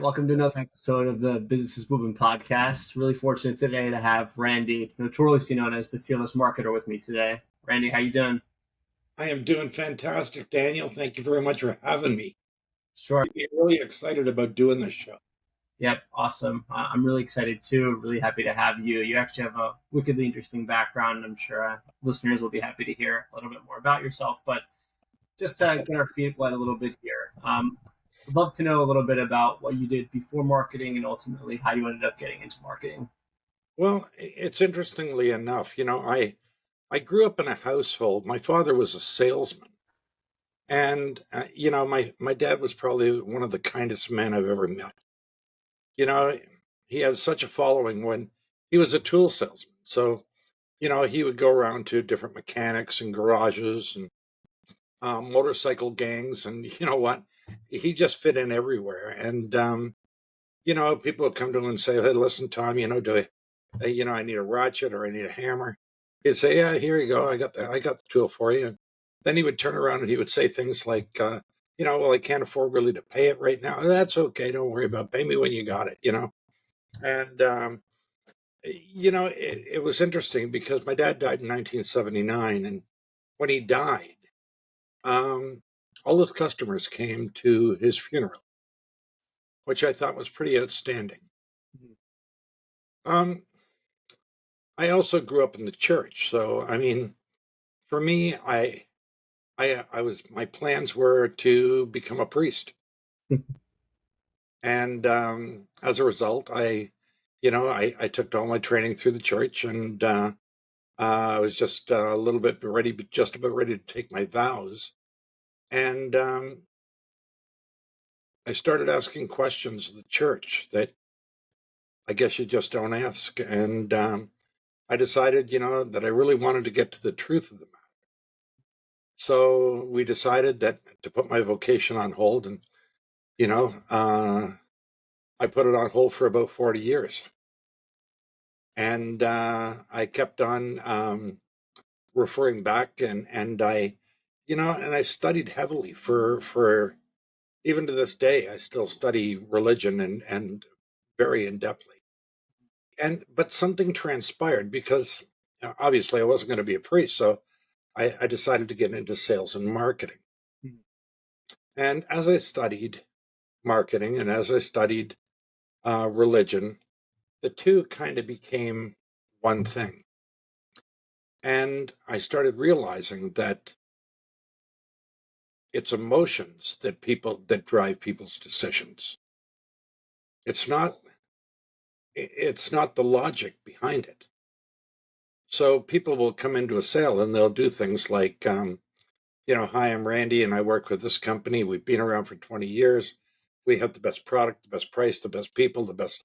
Welcome to another episode of the Business is Blumin podcast. Really fortunate today to have Randy, notoriously known as the Fearless Marketer, with me today. Randy, how you doing? I am doing fantastic, Daniel. Thank you very much for having me. Sure. I'm really excited about doing this show. Yep, awesome. I'm really excited too. Really happy to have you. You actually have a wickedly interesting background. I'm sure listeners will be happy to hear a little bit more about yourself. But just to get our feet wet a little bit here, I'd love to know a little bit about what you did before marketing and ultimately how you ended up getting into marketing. Well, it's interestingly enough, I grew up in a household. My father was a salesman, and my dad was probably one of the kindest men I've ever met. You know, he had such a following when he was a tool salesman. So, he would go around to different mechanics and garages and motorcycle gangs, and you know what? He just fit in everywhere. And people would come to him and say, "Hey, listen, Tom, I need a ratchet or I need a hammer." He'd say, "Yeah, here you go. I got the tool for you." And then he would turn around and he would say things like, "Well, I can't afford really to pay it right now. That's okay. Don't worry about it. Pay me when you got it." And it was interesting because my dad died in 1979, and when he died, um, all his customers came to his funeral, which I thought was pretty outstanding. Um, I also grew up in the church, so I mean, for me, my plans were to become a priest, and as a result, I took all my training through the church, and I was just a little bit ready, just about ready to take my vows, and I started asking questions of the church that I guess you just don't ask, and I decided, that I really wanted to get to the truth of the matter. So we decided that to put my vocation on hold, and you know, uh, I put it on hold for about 40 years, and I kept on referring back, and I studied heavily for even to this day. I still study religion and very in depthly. But something transpired because obviously I wasn't going to be a priest, so I decided to get into sales and marketing. And as I studied marketing and as I studied religion, the two kind of became one thing. And I started realizing that it's emotions that drive people's decisions. It's not it's not the logic behind it. So people will come into a sale and they'll do things like, "Hi, I'm Randy and I work with this company. We've been around for 20 years. We have the best product, the best price, the best people, the best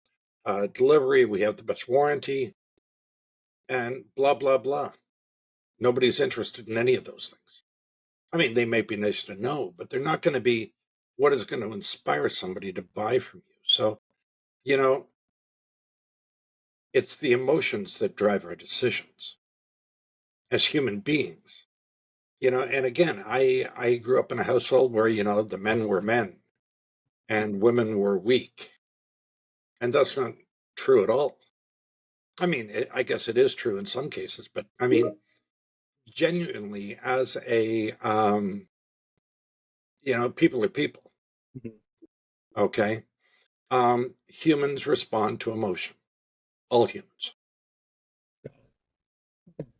delivery. We have the best warranty," and blah, blah, blah. Nobody's interested in any of those things. I mean, they may be nice to know, but they're not going to be what is going to inspire somebody to buy from you. So, you know, it's the emotions that drive our decisions as human beings. And again, I grew up in a household where, the men were men and women were weak. And that's not true at all. I mean, I guess it is true in some cases, but I mean, genuinely, as people are people, okay? Humans respond to emotion, all humans.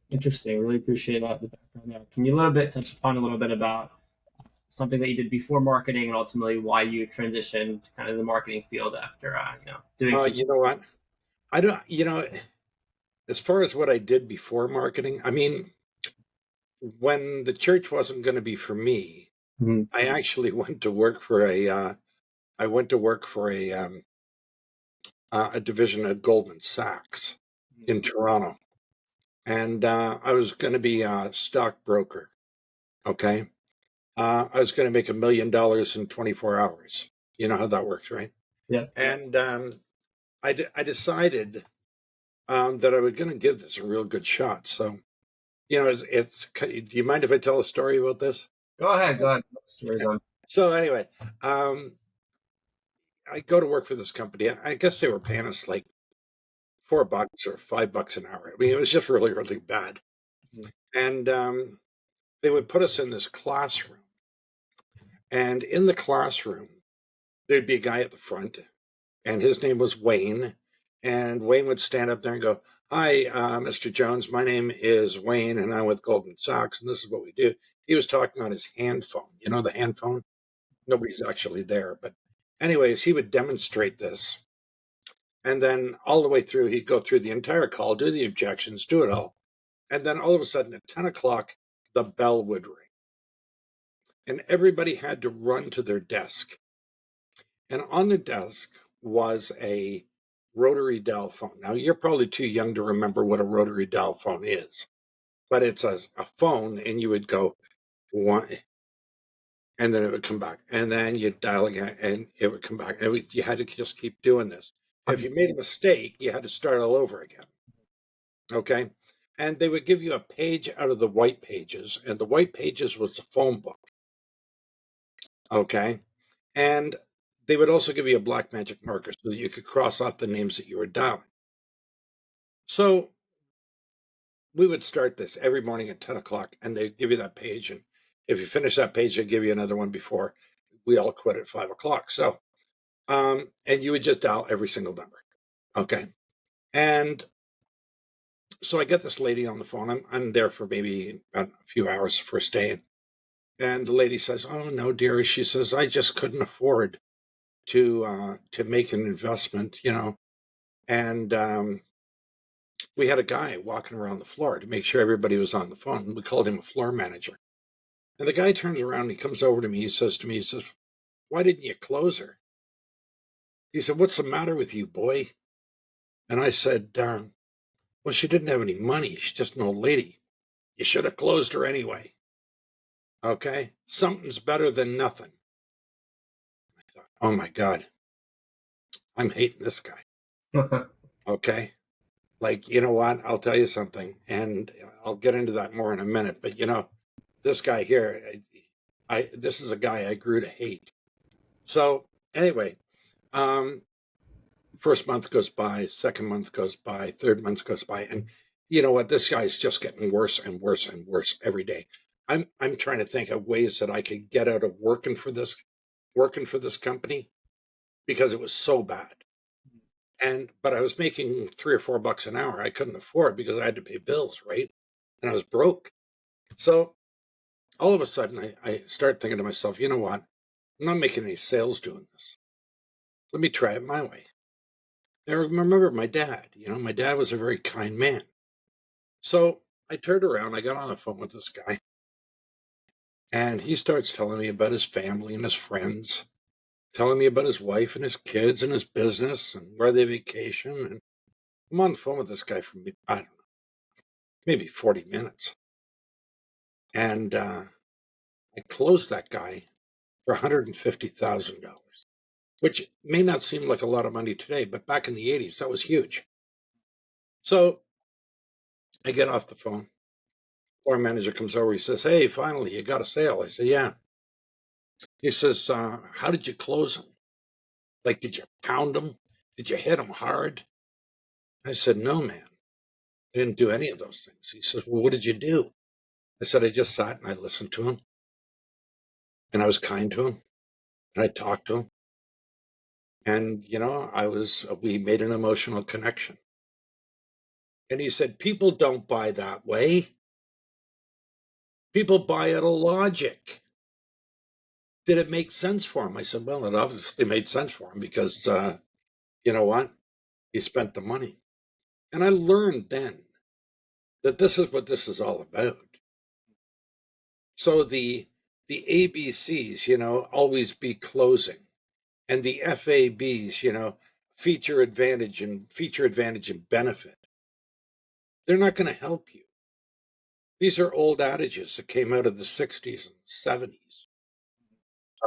Interesting. Really appreciate the background there. Can you touch upon a little bit about something that you did before marketing and ultimately why you transitioned to kind of the marketing field after doing some. You know what? I don't, as far as what I did before marketing, I mean, when the church wasn't going to be for me, Mhm. I actually went to work for I went to work for a division at Goldman Sachs in Toronto, and I was going to be a stockbroker. Okay, I was going to make $1 million in 24 hours. You know how that works, right? Yeah. And I decided that I was going to give this a real good shot. So, do you mind if I tell a story about this? Go ahead. Go ahead. Stories on. So anyway, um, I go to work for this company. I guess they were paying us like $4 or $5 an hour. I mean, it was just really, really bad. Mhm. And they would put us in this classroom. And in the classroom, there'd be a guy at the front, and his name was Wayne. And Wayne would stand up there and go, "Hi, Mr. Jones. My name is Wayne, and I'm with Goldman Sachs, and this is what we do." He was talking on his hand phone. You know, the hand phone? Nobody's actually there. But, anyways, he would demonstrate this. And then all the way through, he'd go through the entire call, do the objections, do it all. And then all of a sudden at 10 o'clock, the bell would ring. And everybody had to run to their desk. And on the desk was a rotary dial phone. Now, you're probably too young to remember what a rotary dial phone is, but it's a phone, and you would go one, and then it would come back. And then you'd dial again, and it would come back. You had to just keep doing this. If you made a mistake, you had to start all over again. Okay. And they would give you a page out of the white pages, and the white pages was the phone book. Okay. And they would also give you a black magic marker so that you could cross off the names that you were dialing. So we would start this every morning at 10 o'clock, and they'd give you that page. And if you finish that page, they'd give you another one before we all quit at 5 o'clock. So, and you would just dial every single number. Okay. And so I get this lady on the phone. I'm there for maybe a few hours the first day. And the lady says, "Oh no, dear," she says, "I just couldn't afford to make an investment, you know." And we had a guy walking around the floor to make sure everybody was on the phone. We called him a floor manager. And the guy turns around and he comes over to me. He says to me, he says, "Why didn't you close her?" He said, "What's the matter with you, boy?" And I said, "Well, she didn't have any money. She's just an old lady. You should have closed her anyway. Okay? Something's better than nothing." Oh my God, I'm hating this guy. Okay. Like, you know what? I'll tell you something, and I'll get into that more in a minute. But this guy here, this is a guy I grew to hate. So anyway, um, first month goes by, second month goes by, third month goes by, and you know what? This guy's just getting worse and worse and worse every day. I'm trying to think of ways that I could get out of working for this company because it was so bad. But I was making $3 or $4 an hour. I couldn't afford because I had to pay bills, right? And I was broke. So all of a sudden, I start thinking to myself, you know what? I'm not making any sales doing this. Let me try it my way. And I remember my dad. My dad was a very kind man. So I turned around. I got on the phone with this guy, and he starts telling me about his family and his friends, telling me about his wife and his kids and his business and where they vacation. And I'm on the phone with this guy for, I don't know, maybe 40 minutes. And I closed that guy for $150,000, which may not seem like a lot of money today, but back in the 80s, that was huge. So I get off the phone. Our manager comes over. He says, "Hey, finally, you got a sale." I said, "Yeah." He says, "How did you close him? Like, did you pound him? Did you hit him hard?" I said, "No, man. I didn't do any of those things." He says, "Well, what did you do?" I said, "I just sat and I listened to him, and I was kind to him, and I talked to him. And, we made an emotional connection." And he said, "People don't buy that way. People buy out of logic." Did it make sense for him? I said, "Well, it obviously made sense for him because, you know what? He spent the money." And I learned then that this is what this is all about. So the ABCs, always be closing, and the FABs, feature advantage and benefit. They're not going to help you. These are old adages that came out of the 60s and 70s.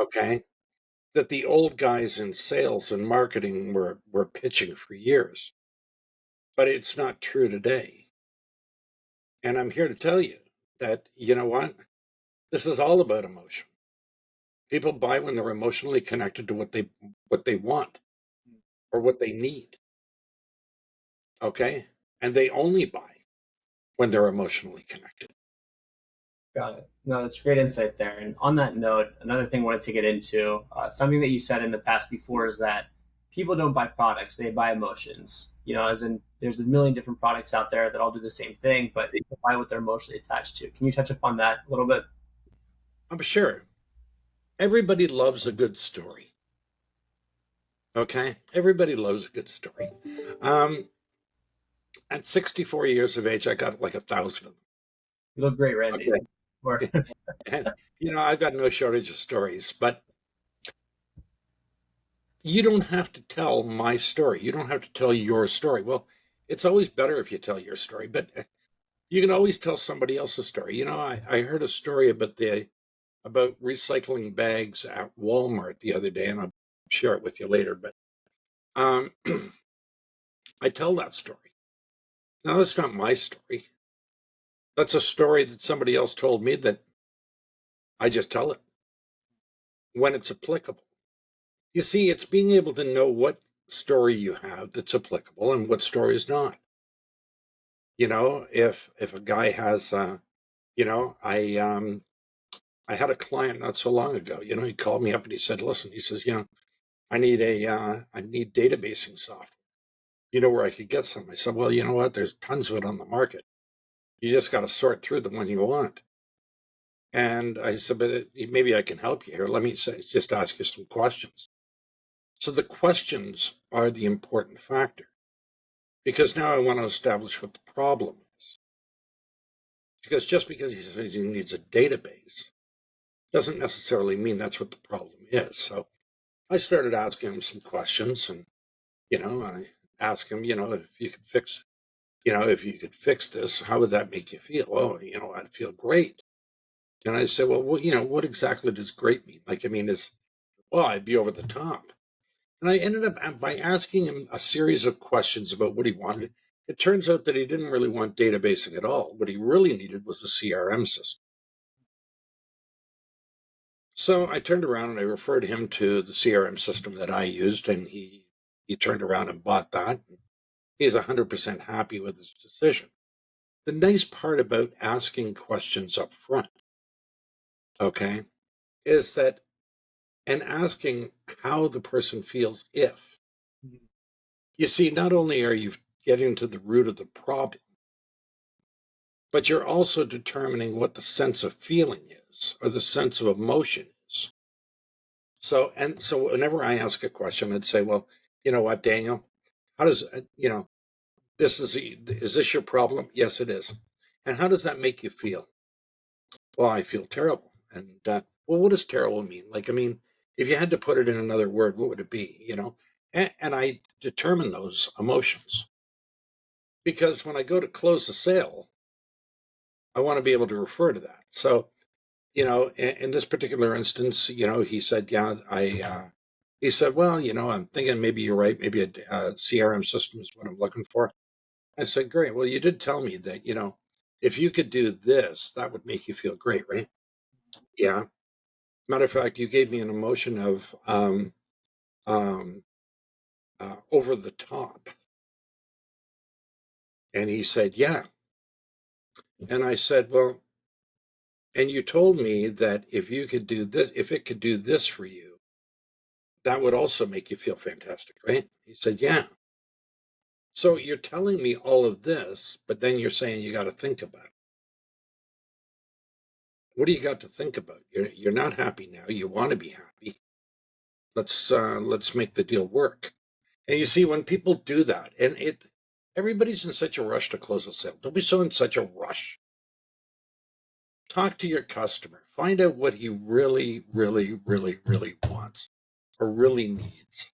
Okay. That the old guys in sales and marketing were pitching for years. But it's not true today. And I'm here to tell you that, you know what? This is all about emotion. People buy when they're emotionally connected to what they want or what they need. Okay. And they only buy when they're emotionally connected. Got it. No, that's great insight there. And on that note, another thing I wanted to get into, something that you said in the past before is that people don't buy products, they buy emotions. As in there's a million different products out there that all do the same thing, but they buy what they're emotionally attached to. Can you touch upon that a little bit? I'm sure everybody loves a good story. Okay. Everybody loves a good story. Um, at 64 years of age, I got like 1,000 of them. You look great, Randy. Okay. Or And, I've got no shortage of stories, but you don't have to tell my story. You don't have to tell your story. Well, it's always better if you tell your story, but you can always tell somebody else's story. I heard a story about recycling bags at Walmart the other day, and I'll share it with you later. But um, I tell that story. Now, that's not my story. That's a story that somebody else told me that I just tell it when it's applicable. You see, it's being able to know what story you have that's applicable and what story is not. If a guy has, I had a client not so long ago. He called me up and he said, "Listen," he says, I need databasing software. You know where I could get some?" I said, "Well, you know what? There's tons of it on the market. You just got to sort through the one you want." And I said, "But maybe I can help you here. Let me just ask you some questions." So the questions are the important factor because now I want to establish what the problem is. Because just because he says he needs a database doesn't necessarily mean that's what the problem is. So I started asking him some questions, and I asked him, if you could fix this, how would that make you feel? Oh, I'd feel great. And I said, well, what exactly does great mean? Like, I mean, I'd be over the top. And I ended up by asking him a series of questions about what he wanted. It turns out that he didn't really want databasing at all. What he really needed was a CRM system. So I turned around and I referred him to the CRM system that I used, and he turned around and bought that. He's 100% happy with his decision. The nice part about asking questions up front, okay, is that and asking how the person feels if. You see, not only are you getting to the root of the problem, but you're also determining what the sense of feeling is or the sense of emotion is. So whenever I ask a question, I'd say, well, you know what, Daniel, how does, is this your problem? Yes, it is. And how does that make you feel? Well, I feel terrible. And, well, what does terrible mean? Like, I mean, if you had to put it in another word, what would it be? And I determine those emotions because when I go to close the sale, I want to be able to refer to that. So, in this particular instance, he said, yeah, he said, well, I'm thinking maybe you're right. Maybe a CRM system is what I'm looking for. I said, great. Well, you did tell me that, if you could do this, that would make you feel great, right? Yeah. Matter of fact, you gave me an emotion of um, over the top. And he said, yeah. And I said, well, and you told me that if you could do this, if it could do this for you, that would also make you feel fantastic, right? He said, yeah. So you're telling me all of this, but then you're saying you got to think about it. What do you got to think about? You're not happy now. You want to be happy. Let's make the deal work. And you see, when people do that, and everybody's in such a rush to close a sale. Don't be so in such a rush. Talk to your customer. Find out what he really, really, really, really wants or really needs.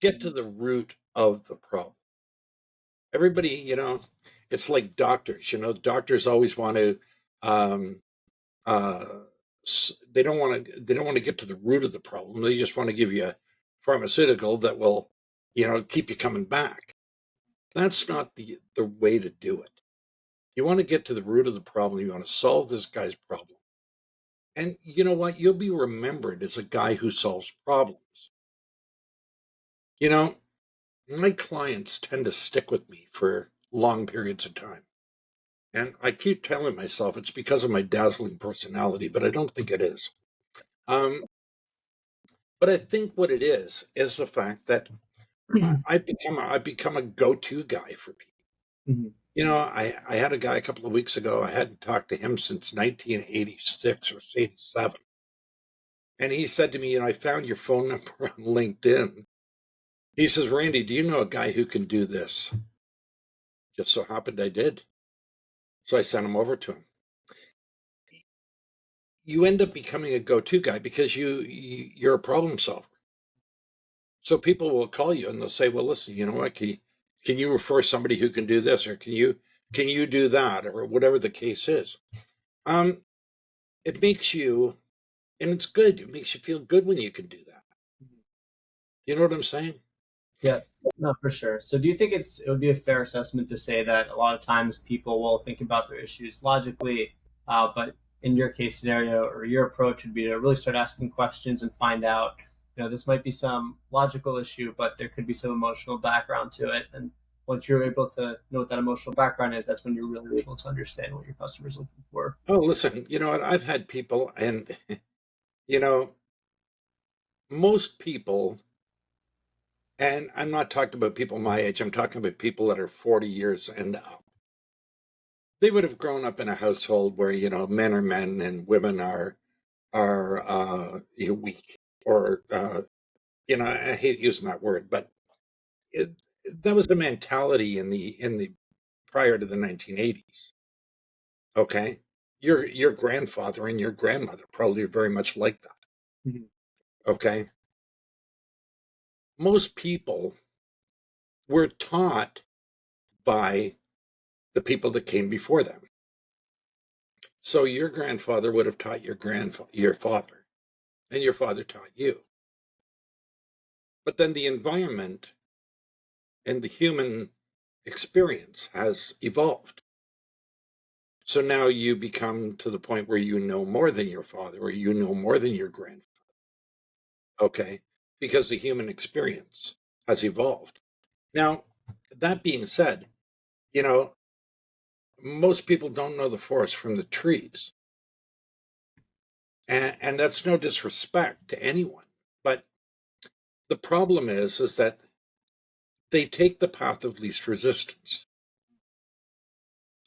Get to the root of the problem. Everybody, it's like doctors. Doctors always want to. Um, uh, they don't want to get to the root of the problem. They just want to give you a pharmaceutical that will, keep you coming back. That's not the way to do it. You want to get to the root of the problem. You want to solve this guy's problem. And you know what? You'll be remembered as a guy who solves problems. You know, my clients tend to stick with me for long periods of time. And I keep telling myself it's because of my dazzling personality, but I don't think it is. Um, but I think what it is the fact that I've become a go-to guy for people. Mhm. You know, I had a guy a couple of weeks ago. I hadn't talked to him since 1986 or 87. And he said to me, I found your phone number on LinkedIn. He says, Randy, do you know a guy who can do this? Just so happened I did. So I sent him over to him. You end up becoming a go-to guy because you're a problem solver. So people will call you and they'll say, well, listen, you know what? Can you refer somebody who can do this, or can you do that, or whatever the case is? Um, it makes you, and it's good. It makes you feel good when you can do that. You know what I'm saying? Yeah, no, for sure. So, do you think it would be a fair assessment to say that a lot of times people will think about their issues logically, but in your case scenario or your approach would be to really start asking questions and find out, this might be some logical issue, but there could be some emotional background to it. And once you're able to know what that emotional background is, that's when you're really able to understand what your customer's looking for. Oh, listen, you know what? I've had people, and you know, most people, and I'm not talking about people my age. I'm talking about people that are 40 years and up. They would have grown up in a household where men are men and women are weak, or I hate using that word, but it, that was the mentality in the prior to the 1980s. Okay, your grandfather and your grandmother probably are very much like that. Mhm. Okay, most people were taught by the people that came before them. So your grandfather would have taught your father, and your father taught you. But then the environment and the human experience has evolved. So now you become to the point where you know more than your father, or you know more than your grandfather. Okay, because the human experience has evolved. Now, that being said, you know, most people don't know the forest from the trees. And that's no disrespect to anyone. But the problem is that they take the path of least resistance.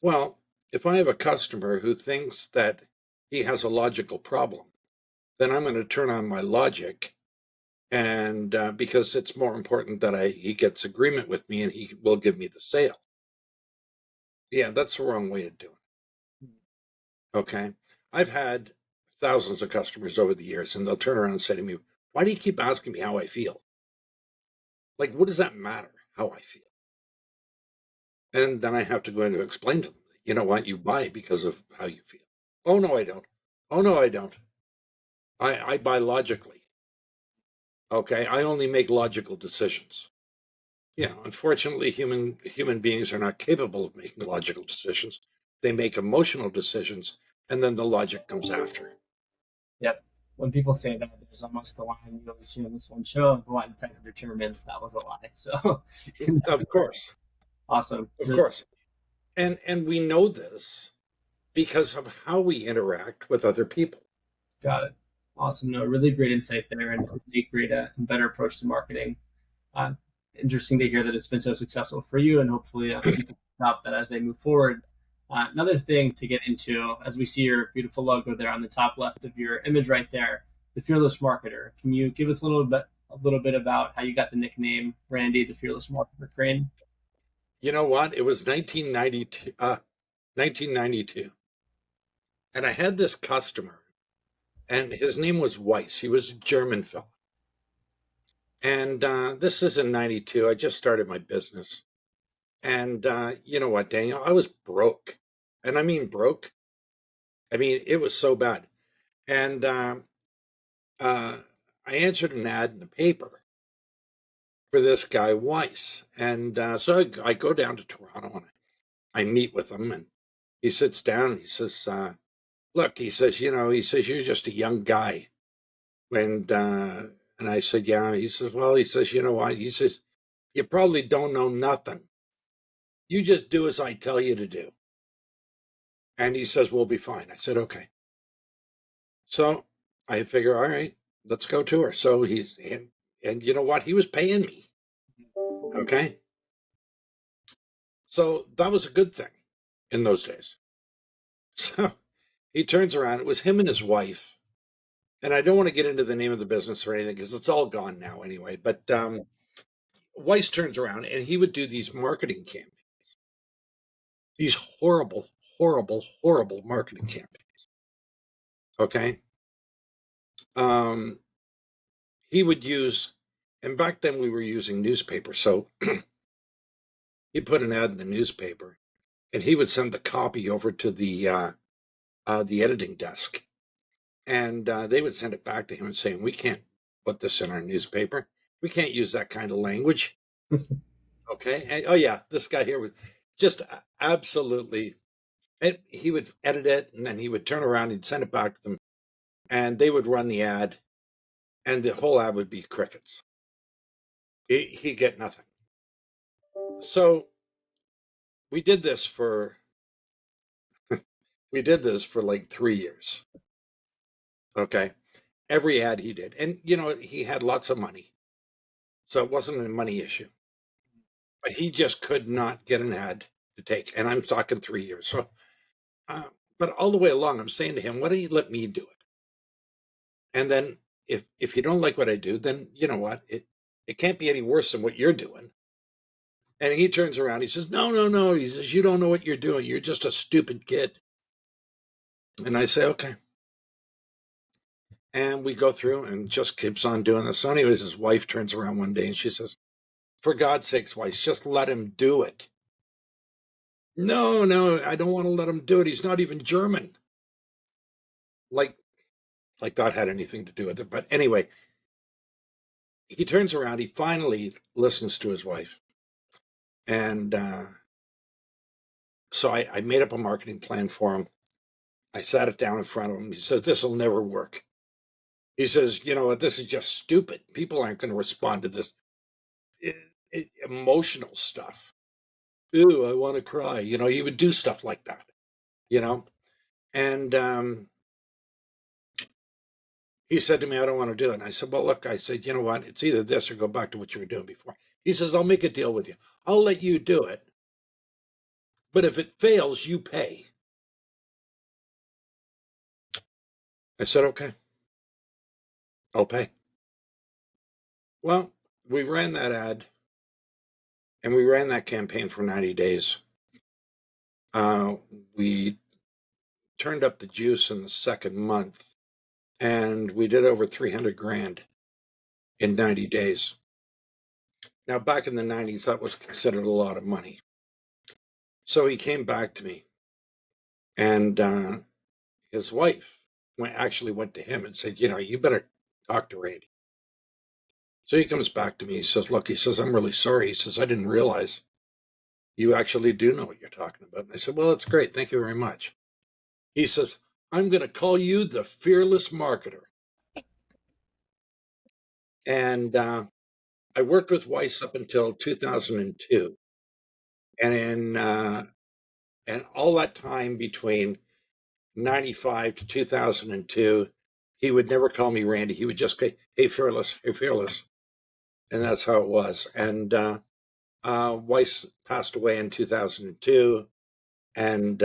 Well, if I have a customer who thinks that he has a logical problem, then I'm going to turn on my logic, and because it's more important that he gets agreement with me and he will give me the sale. Yeah, that's the wrong way of doing it. Okay, I've had thousands of customers over the years, and they'll turn around and say to me, "Why do you keep asking me how I feel? Like, what does that matter? How I feel?" And then I have to go in to explain to them, you know what, you buy because of how you feel. Oh no, I don't. Oh no, I don't. I buy logically. Okay, I only make logical decisions. Yeah, unfortunately, human beings are not capable of making logical decisions. They make emotional decisions, and then the logic comes after. Yep. When people say that, there's almost the line you always hear in this one show: "Go out and try to determine that was a lie." So, Of course, awesome. of course, and we know this because of how we interact with other people. Got it. Awesome. No, really great insight there, and really great and better approach to marketing. Uh, Interesting to hear that it's been so successful for you, and hopefully people adopt that as they move forward. Another thing to get into, as we see your beautiful logo there on the top left of your image right there, the Fearless Marketer. Can you give us a little bit about how you got the nickname Randy, the Fearless Marketer Crane? You know what? It was 1992, 1992, and I had this customer, and his name was Weiss. He was a German fellow. And this is in 92. I just started my business. And you know what, Daniel? I was broke. And I mean broke. I mean, it was so bad. And uh, I answered an ad in the paper for this guy, Weiss. And so I go down to Toronto and I meet with him. And he sits down and he says, look, he says, he says, you're just a young guy. And I said, yeah. He says, well, he says, you know what? He says, you probably don't know nothing. You just do as I tell you to do. And he says, we'll be fine. I said, okay. So I figure, all right, let's go to her. So and you know what? He was paying me. Okay. So that was a good thing in those days. So he turns around. It was him and his wife. And I don't want to get into the name of the business or anything because it's all gone now anyway. But Weiss turns around and he would do these marketing campaigns, these horrible, horrible, horrible marketing campaigns. Okay. Um, he would use, and back then we were using newspaper. So he put an ad in the newspaper and he would send the copy over to the editing desk. And they would send it back to him and saying, we can't put this in our newspaper. We can't use that kind of language. Okay. And, oh, yeah. This guy here was just absolutely. And he would edit it and then he would turn around and send it back to them. And they would run the ad and the whole ad would be crickets. He'd get nothing. So we did this for like 3 years. Okay. Every ad he did. And he had lots of money. So it wasn't a money issue. But he just could not get an ad to take. And I'm talking 3 years. So but all the way along, I'm saying to him, why don't you let me do it? And then if you don't like what I do, then you know what? It can't be any worse than what you're doing. And he turns around, he says, no, no, no. He says, you don't know what you're doing. You're just a stupid kid. And I say, okay. And we go through and just keeps on doing this. So anyways, his wife turns around one day and she says, for God's sakes, wife, just let him do it. No, no, I don't want to let him do it. He's not even German. Like that had anything to do with it. But anyway, he turns around, he finally listens to his wife. And so I made up a marketing plan for him. I sat it down in front of him. He says, this will never work. He says, you know what, this is just stupid. People aren't going to respond to this emotional stuff. Ooh, I want to cry. He would do stuff like that, you know? And he said to me, I don't want to do it. And I said, well, look, I said, you know what? It's either this or go back to what you were doing before. He says, I'll make a deal with you. I'll let you do it. But if it fails, you pay. I said, okay, I'll pay. Well, we ran that ad and we ran that campaign for 90 days. We turned up the juice in the second month and we did over 300 grand in 90 days. Now, back in the 90s, that was considered a lot of money. So he came back to me and his wife actually went to him and said, you better talk to Randy. So he comes back to me. He says, look, he says, I'm really sorry. He says, I didn't realize you actually do know what you're talking about. And I said, well, that's great. Thank you very much. He says, I'm going to call you the fearless marketer. And I worked with Weiss up until 2002. And all that time between 95 to 2002, he would never call me Randy. He would just say, hey, fearless, hey, fearless. And that's how it was. And Weiss passed away in 2002. And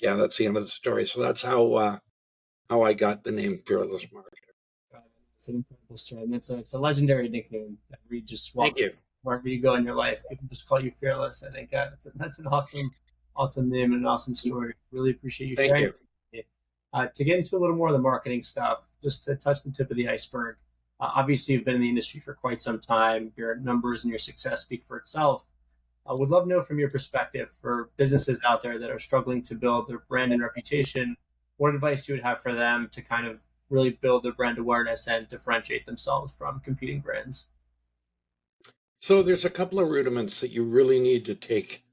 yeah, that's the end of the story. So that's how I got the name Fearless Marketer. It's an incredible story. And it's a legendary nickname that we just Thank walk you. wherever you go in your life. People just call you fearless. I think that's an awesome name and an awesome story. Really appreciate you Thank sharing you. it. To get into a little more of the marketing stuff, just to touch the tip of the iceberg. Obviously, you've been in the industry for quite some time. Your numbers and your success speak for itself. I would love to know from your perspective for businesses out there that are struggling to build their brand and reputation, what advice you would have for them to kind of really build their brand awareness and differentiate themselves from competing brands. So there's a couple of rudiments that you really need to take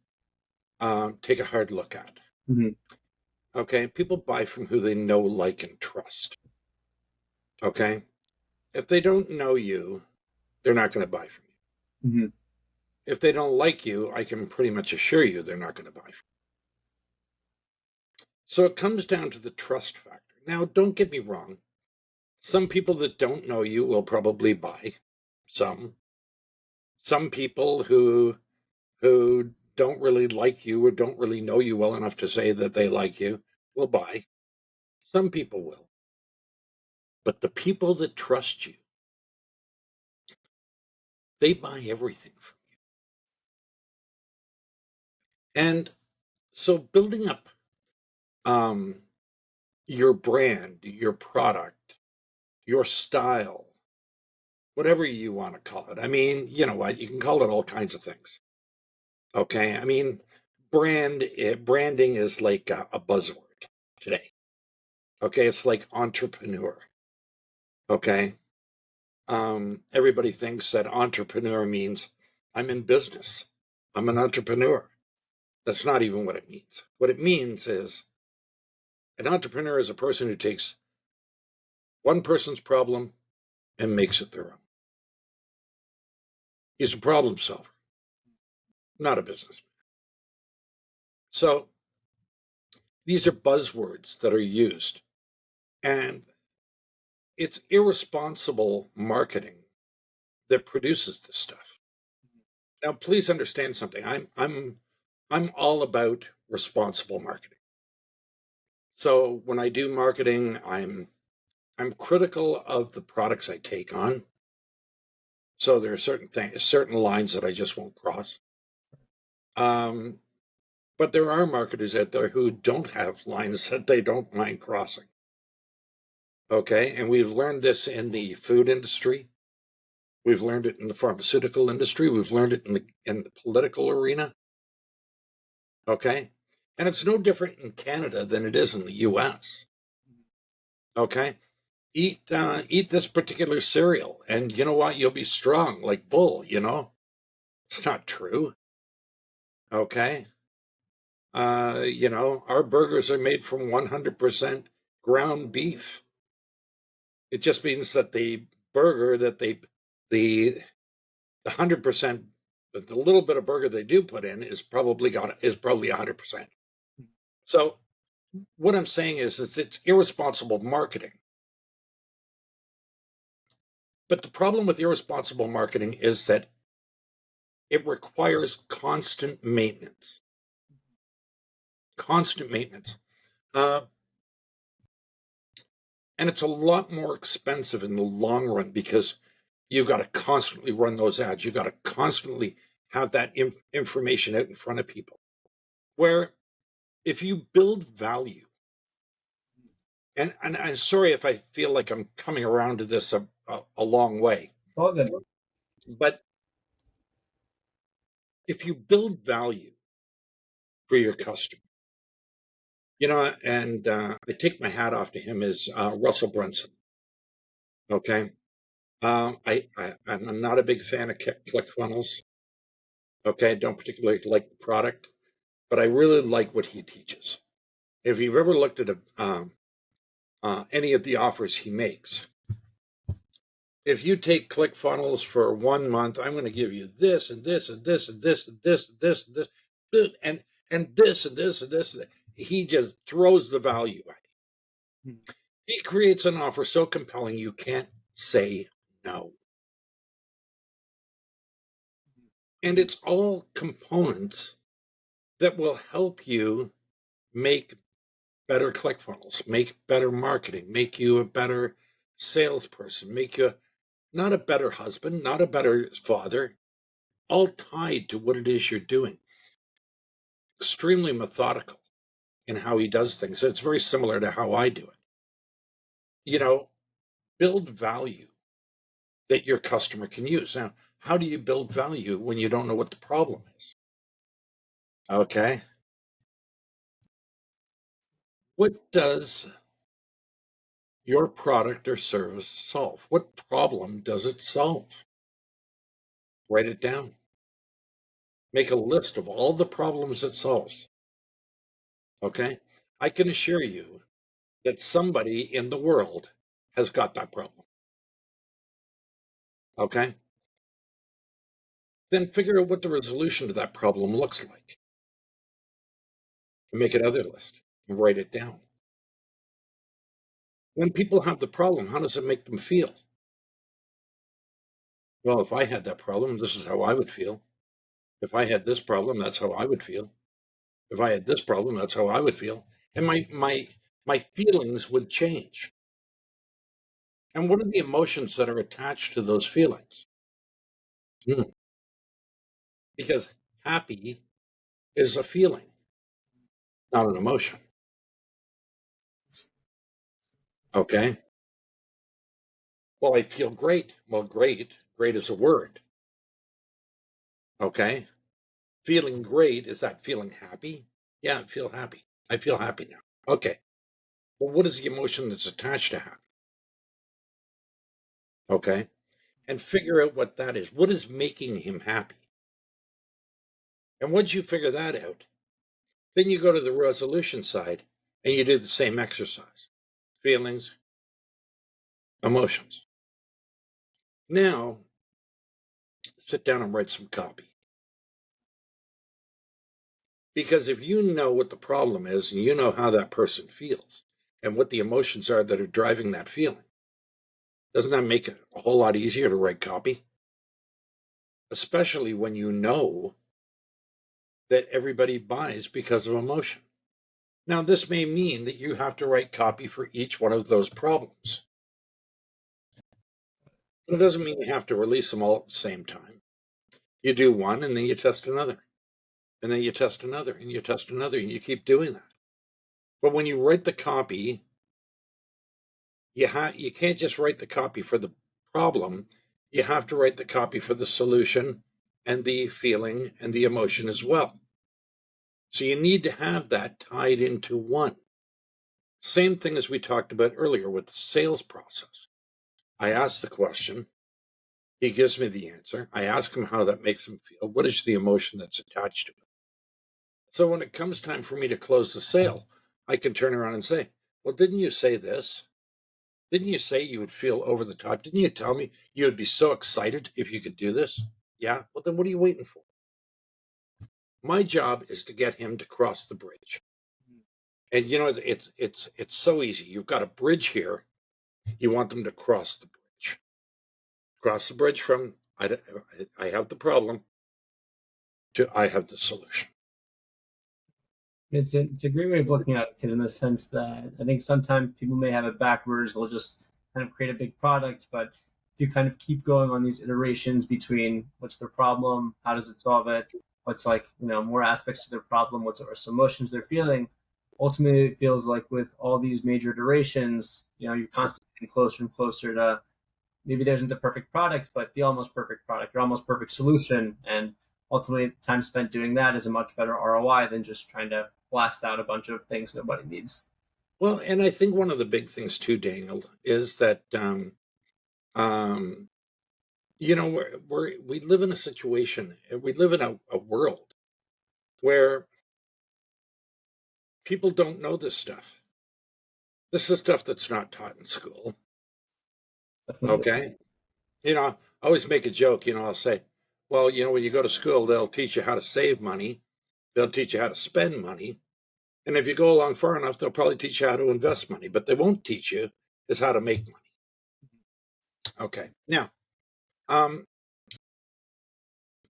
a hard look at. Mm-hmm. Okay. People buy from who they know, like, and trust. Okay. If they don't know you, they're not going to buy from you. Hmm. If they don't like you, I can pretty much assure you they're not going to buy from you. So it comes down to the trust factor. Now, don't get me wrong. Some people that don't know you will probably buy. Some. Some people who don't really like you or don't really know you well enough to say that they like you will buy. Some people will. But the people that trust you, they buy everything from you. And so building up um, your brand, your product, your style, whatever you want to call it. I mean, you know what? You can call it all kinds of things. Okay. I mean, branding is like a buzzword today. Okay. It's like entrepreneur. Okay. Everybody thinks that entrepreneur means I'm in business. I'm an entrepreneur. That's not even what it means. What it means is an entrepreneur is a person who takes one person's problem and makes it their own. He's a problem solver, not a businessman. So these are buzzwords that are used, and it's irresponsible marketing that produces this stuff. Now, please understand something. I'm all about responsible marketing. So when I do marketing, I'm critical of the products I take on. So there are certain things, certain lines that I just won't cross. Um, but there are marketers out there who don't have lines that they don't mind crossing. Okay, and we've learned this in the food industry. We've learned it in the pharmaceutical industry. We've learned it in the political arena. Okay, and it's no different in Canada than it is in the U.S. Okay, eat this particular cereal, and you know what? You'll be strong like bull. You know, it's not true. Okay, you know, our burgers are made from 100% ground beef. It just means that the burger that the 100%, but the little bit of burger they do put in is probably 100%. So what I'm saying is it's irresponsible marketing. But the problem with irresponsible marketing is that it requires constant maintenance. Constant maintenance. Uh, and it's a lot more expensive in the long run because you've got to constantly run those ads. You've got to constantly have that information out in front of people. Where if you build value, and I'm sorry if I feel like I'm coming around to this a long way, All good. but if you build value for your customer, you know, and I take my hat off to him as Russell Brunson. Okay, I'm not a big fan of click funnels. Okay, I don't particularly like the product, but I really like what he teaches. If you've ever looked at any of the offers he makes, if you take ClickFunnels for 1 month, I'm going to give you this and this and this and this and this and this and this and this and this and this. He just throws the value at you. He creates an offer so compelling you can't say no. And it's all components that will help you make better ClickFunnels, make better marketing, make you a better salesperson, make you not a better husband, not a better father, all tied to what it is you're doing. Extremely methodical in how he does things. So it's very similar to how I do it. You know, build value that your customer can use. Now, how do you build value when you don't know what the problem is? Okay. What does your product or service solve? What problem does it solve? Write it down. Make a list of all the problems it solves. Okay. I can assure you that somebody in the world has got that problem. Okay? Then figure out what the resolution to that problem looks like and make another list and write it down. When people have the problem, how does it make them feel? Well, if I had that problem, this is how I would feel. If I had this problem, that's how I would feel. If I had this problem, that's how I would feel. And my feelings would change. And what are the emotions that are attached to those feelings? Hmm. Because happy is a feeling, not an emotion. Okay. Well, I feel great. Well, great is a word. Okay. Feeling great, is that feeling happy? Yeah, I feel happy. I feel happy now. Okay. Well, what is the emotion that's attached to happy? Okay. And figure out what that is. What is making him happy? And once you figure that out, then you go to the resolution side and you do the same exercise: feelings, emotions. Now, sit down and write some copy. Because if you know what the problem is and you know how that person feels and what the emotions are that are driving that feeling, doesn't that make it a whole lot easier to write copy? Especially when you know that everybody buys because of emotion. Now, this may mean that you have to write copy for each one of those problems, but it doesn't mean you have to release them all at the same time. You do one and then you test another, and then you test another, and you test another, and you keep doing that. But when you write the copy, you can't just write the copy for the problem. You have to write the copy for the solution and the feeling and the emotion as well. So you need to have that tied into one. Same thing as we talked about earlier with the sales process. I ask the question, he gives me the answer. I ask him how that makes him feel. What is the emotion that's attached to it? So when it comes time for me to close the sale, I can turn around and say, well, didn't you say this? Didn't you say you would feel over the top? Didn't you tell me you would be so excited if you could do this? Yeah. Well, then what are you waiting for? My job is to get him to cross the bridge. And you know, it's so easy. You've got a bridge here. You want them to cross the bridge. Cross the bridge from I have the problem to I have the solution. It's a great way of looking at it because in the sense that I think sometimes people may have it backwards. They'll just kind of create a big product, but if you kind of keep going on these iterations between what's their problem, how does it solve it, what's like more aspects to their problem, what's or some emotions they're feeling. Ultimately, it feels like with all these major iterations, you're constantly getting closer and closer to maybe there isn't the perfect product, but the almost perfect product or almost perfect solution. And ultimately, time spent doing that is a much better ROI than just trying to blast out a bunch of things nobody needs. Well, and I think one of the big things too, Daniel, is that um, we live in a situation, we live in a world where people don't know this stuff. This is stuff that's not taught in school. Definitely. Okay. I always make a joke, I'll say, well, when you go to school, they'll teach you how to save money. They'll teach you how to spend money. And if you go along far enough, they'll probably teach you how to invest money, but they won't teach you is how to make money. Okay. Now, um,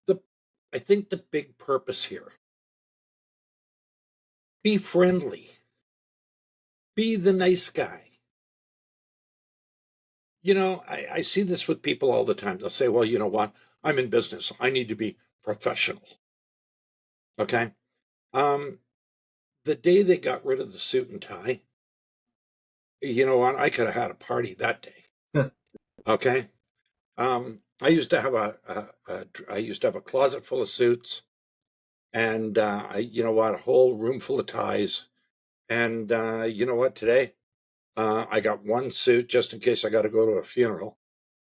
the I think the big purpose here, be friendly, be the nice guy. I see this with people all the time. They'll say, well, you know what? I'm in business. I need to be professional. Okay. Um, the day they got rid of the suit and tie, you know what? I could have had a party that day. Okay. I used to have I used to have a closet full of suits, and you know what? A whole room full of ties. And you know what? Today, I got one suit just in case I got to go to a funeral,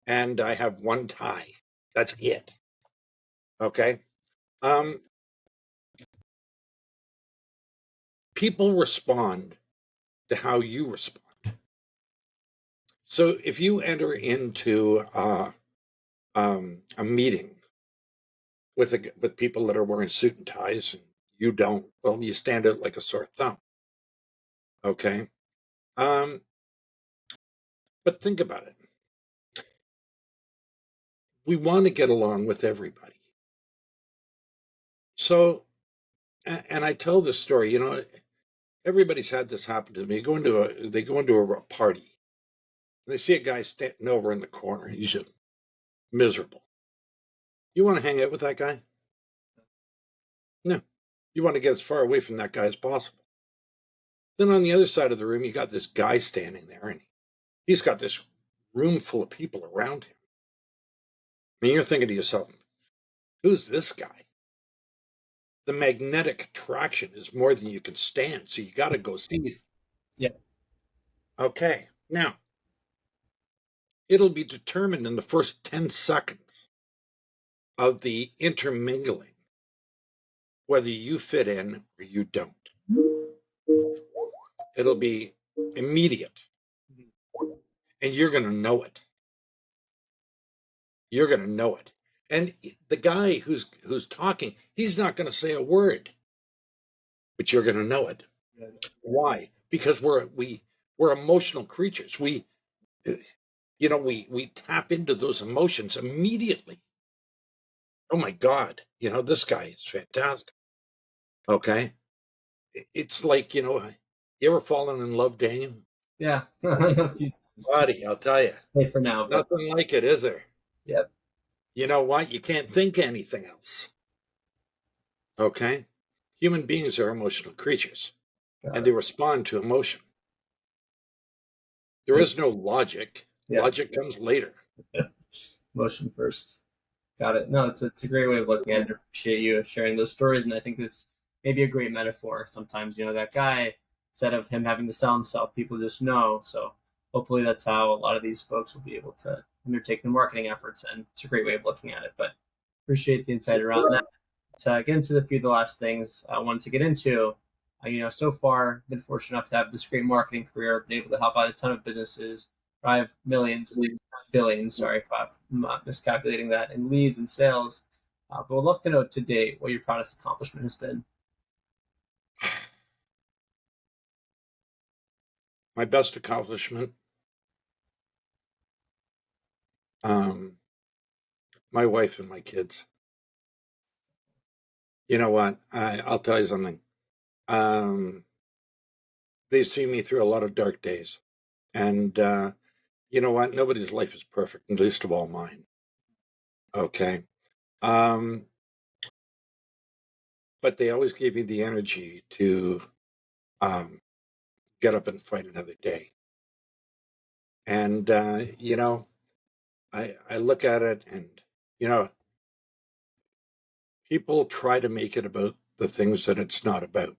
and I have one tie. That's it. Okay. Um, people respond to how you respond. So if you enter into a meeting with people that are wearing suit and ties and you don't, well, you stand out like a sore thumb. Okay. Um, but think about it. We want to get along with everybody. So, and I tell this story, everybody's had this happen to me. They go into a party and they see a guy standing over in the corner. He's just miserable. You want to hang out with that guy? No. You want to get as far away from that guy as possible. Then on the other side of the room, you got this guy standing there and he's got this room full of people around him. And you're thinking to yourself, who's this guy? The magnetic attraction is more than you can stand. So you got to go see it. Yeah. Okay. Now, it'll be determined in the first 10 seconds of the intermingling whether you fit in or you don't. It'll be immediate. And you're going to know it. You're going to know it. And the guy who's talking, he's not going to say a word, but you're going to know it. Why? Because we're emotional creatures. We tap into those emotions immediately. Oh my God, this guy is fantastic. Okay. It's like, you ever fallen in love, Daniel? Yeah. A few times too. Buddy, I'll tell you, Hey, for now, but nothing like it, is there? yeah. You know what? You can't think anything else. Okay. Human beings are emotional creatures and Got they it. respond to emotion. There is no logic. Yeah. Logic comes later. Motion first. Got it. No, it's a great way of looking at it. I appreciate you sharing those stories, and I think it's maybe a great metaphor. Sometimes, that guy, instead of him having to sell himself, people just know. So hopefully, that's how a lot of these folks will be able to undertake their marketing efforts, and it's a great way of looking at it. But appreciate the insight around that. To get into the few of the last things I wanted to get into, so far been fortunate enough to have this great marketing career, been able to help out a ton of businesses, drive millions, billions. Sorry if I'm not miscalculating that in leads and sales. But would love to know to date what your proudest accomplishment has been. My best accomplishment, um, my wife and my kids. You know what? I'll tell you something. Um, they've seen me through a lot of dark days. And you know what? Nobody's life is perfect, and least of all mine. Okay. Um, but they always gave me the energy to um, get up and fight another day. And, I look at it and, you know, people try to make it about the things that it's not about.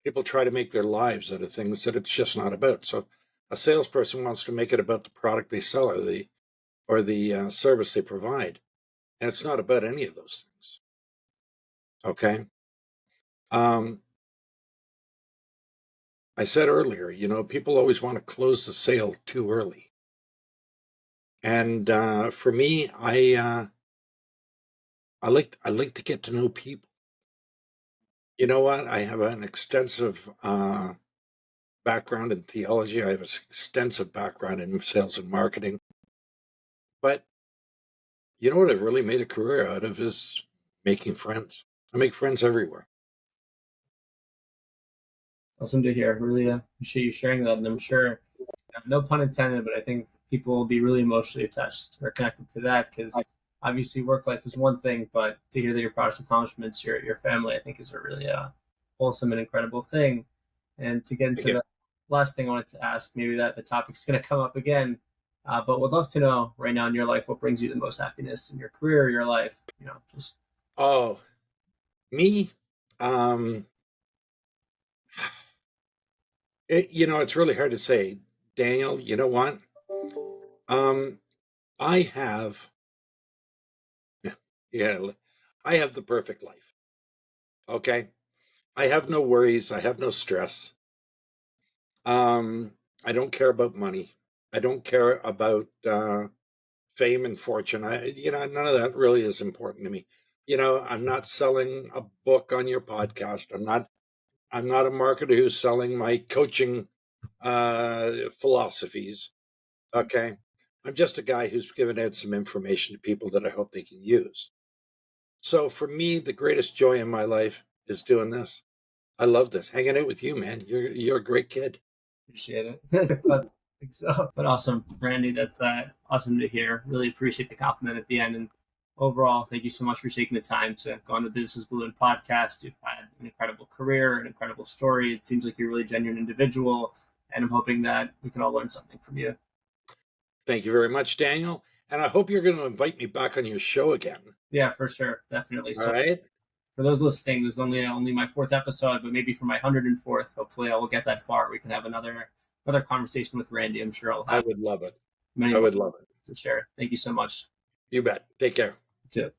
People try to make their lives out of things that it's just not about. So a salesperson wants to make it about the product they sell or the service they provide, and it's not about any of those things. Okay. Um, I said earlier, people always want to close the sale too early, and for me, I like to get to know people. You know what? I have an extensive background in theology. I have an extensive background in sales and marketing. But you know what I've really made a career out of is making friends. I make friends everywhere. Awesome to hear. Really appreciate you sharing that, and I'm sure, no pun intended, but I think people will be really emotionally attached or connected to that because obviously work life is one thing, but to hear that your proudest accomplishments, your family, I think is a really wholesome and incredible thing. And to get into Again, the last thing I wanted to ask, maybe that the topic's going to come up again, but would love to know right now in your life what brings you the most happiness in your career, or your life. Just oh, me, um, it's really hard to say, Daniel. You know what? Um, I have, yeah, I have the perfect life. Okay, I have no worries. I have no stress. I don't care about money. I don't care about fame and fortune. None of that really is important to me. I'm not selling a book on your podcast. I'm not a marketer who's selling my coaching philosophies. Okay. I'm just a guy who's given out some information to people that I hope they can use. So for me, the greatest joy in my life is doing this. I love this. Hanging out with you, man. You're a great kid. Appreciate it. But so, but awesome, Randy. That's awesome to hear. Really appreciate the compliment at the end. And overall, thank you so much for taking the time to go on the Business Balloon podcast. You've had an incredible career, an incredible story. It seems like you're a really genuine individual, and I'm hoping that we can all learn something from you. Thank you very much, Daniel. And I hope you're going to invite me back on your show again. Yeah, for sure, definitely. All So right. for those listening, this is only my fourth episode, but maybe for my 104th, hopefully I will get that far. We can have another conversation with Randy. I'm sure I'll I have would love it. many I more would love it. to share. Thank you so much. You bet. Take care. You too.